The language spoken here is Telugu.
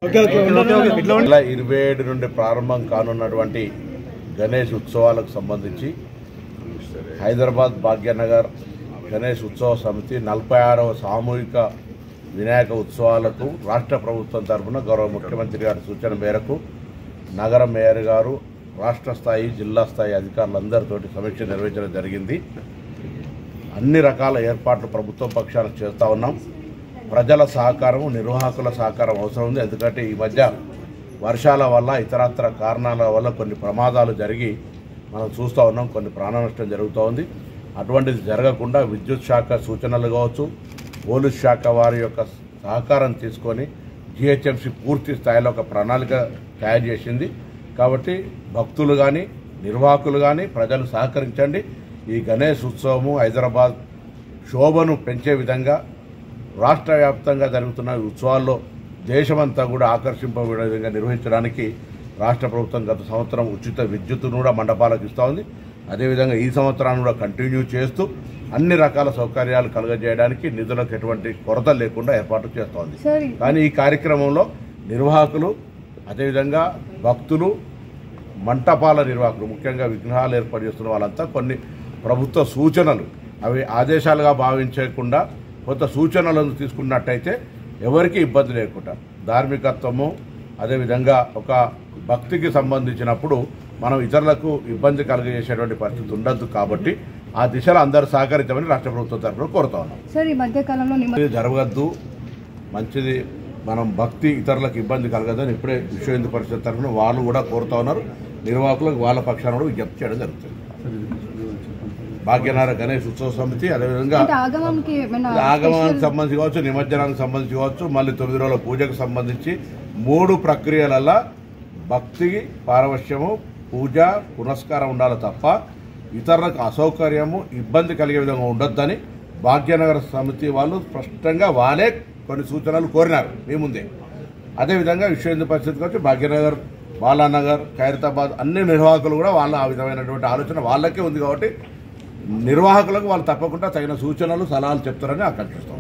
27 నుండి ప్రారంభం కానున్నటువంటి గణేష్ ఉత్సవాలకు సంబంధించి హైదరాబాద్ భాగ్యనగర్ గణేష్ ఉత్సవ సమితి 46వ సామూహిక వినాయక ఉత్సవాలకు రాష్ట్ర ప్రభుత్వం తరఫున గౌరవ ముఖ్యమంత్రి గారి సూచన మేరకు నగర మేయర్ గారు రాష్ట్ర స్థాయి జిల్లా స్థాయి అధికారులందరితో సమీక్ష నిర్వహించడం జరిగింది. అన్ని రకాల ఏర్పాట్లు ప్రభుత్వం పక్షాన చేస్తూ ఉన్నాం. ప్రజల సహకారం, నిర్వాహకుల సహకారం అవసరం ఉంది. ఎందుకంటే ఈ మధ్య వర్షాల వల్ల ఇతరత్ర కారణాల వల్ల కొన్ని ప్రమాదాలు జరిగి మనం చూస్తూ ఉన్నాం, కొన్ని ప్రాణ నష్టం జరుగుతూ ఉంది. అటువంటిది జరగకుండా విద్యుత్ శాఖ సూచనలు కావచ్చు, పోలీస్ శాఖ వారి యొక్క సహకారం తీసుకొని జిహెచ్ఎంసీ పూర్తి స్థాయిలో ఒక ప్రణాళిక తయారు చేసింది. కాబట్టి భక్తులు కానీ నిర్వాహకులు కానీ ప్రజలు సహకరించండి. ఈ గణేష్ ఉత్సవము హైదరాబాద్ శోభను పెంచే విధంగా రాష్ట్ర వ్యాప్తంగా జరుగుతున్న ఉత్సవాల్లో దేశమంతా కూడా ఆకర్షింపే విధంగా నిర్వహించడానికి రాష్ట్ర ప్రభుత్వం గత సంవత్సరం ఉచిత విద్యుత్తును కూడా మండపాలకు ఇస్తూ ఉంది. అదేవిధంగా ఈ సంవత్సరాన్ని కూడా కంటిన్యూ చేస్తూ అన్ని రకాల సౌకర్యాలు కలుగజేయడానికి నిధులకు ఎటువంటి కొరత లేకుండా ఏర్పాటు చేస్తూ ఉంది. కానీ ఈ కార్యక్రమంలో నిర్వాహకులు, అదేవిధంగా భక్తులు, మంటపాల నిర్వాహకులు, ముఖ్యంగా విగ్రహాలు ఏర్పాటు చేస్తున్న వాళ్ళంతా కొన్ని ప్రభుత్వ సూచనలు, అవి ఆదేశాలుగా భావించకుండా కొంత సూచనలను తీసుకున్నట్టయితే ఎవరికి ఇబ్బంది లేకుండా ధార్మికత్వము, అదేవిధంగా ఒక భక్తికి సంబంధించినప్పుడు మనం ఇతరులకు ఇబ్బంది కలిగజేసేటువంటి పరిస్థితి ఉండద్దు. కాబట్టి ఆ దిశలో అందరూ సహకరించమని రాష్ట్ర ప్రభుత్వం తరఫున కోరుతా ఉన్నాం. సార్, ఈ మధ్య కాలంలో జరగద్దు, మంచిది, మనం భక్తి ఇతరులకు ఇబ్బంది కలగదని ఇప్పుడే విశ్వ హిందూ పరిషత్ తరఫున వాళ్ళు కూడా కోరుతా ఉన్నారు. నిర్వాహకులకు వాళ్ళ పక్షాన కూడా విజ్ఞప్తి చేయడం జరుగుతుంది. భాగ్యనగర్ గణేష్ ఉత్సవ సమితి అదేవిధంగా ఆగమానికి సంబంధించి కావచ్చు, నిమజ్జనానికి సంబంధించి కావచ్చు, మళ్ళీ 9 రోజుల పూజకు సంబంధించి 3 ప్రక్రియలలో భక్తికి పారవశ్యము, పూజ, పునస్కారం ఉండాలి తప్ప ఇతరులకు అసౌకర్యము, ఇబ్బంది కలిగే విధంగా ఉండొద్దని భాగ్యనగర్ సమితి వాళ్ళు స్పష్టంగా వాళ్ళే కొన్ని సూచనలు కోరినారు మీ ముందే. అదేవిధంగా విశ్వ హిందూ పరిషత్ కావచ్చు, భాగ్యనగర్, బాలానగర్, ఖైరతాబాద్ అన్ని నిర్వాహకులు కూడా వాళ్ళ ఆ విధమైనటువంటి ఆలోచన వాళ్ళకే ఉంది. కాబట్టి నిర్వాహకులకు వాళ్ళు తప్పకుండా తగిన సూచనలు, సలహాలు చెప్తారని ఆకాంక్షిస్తాం.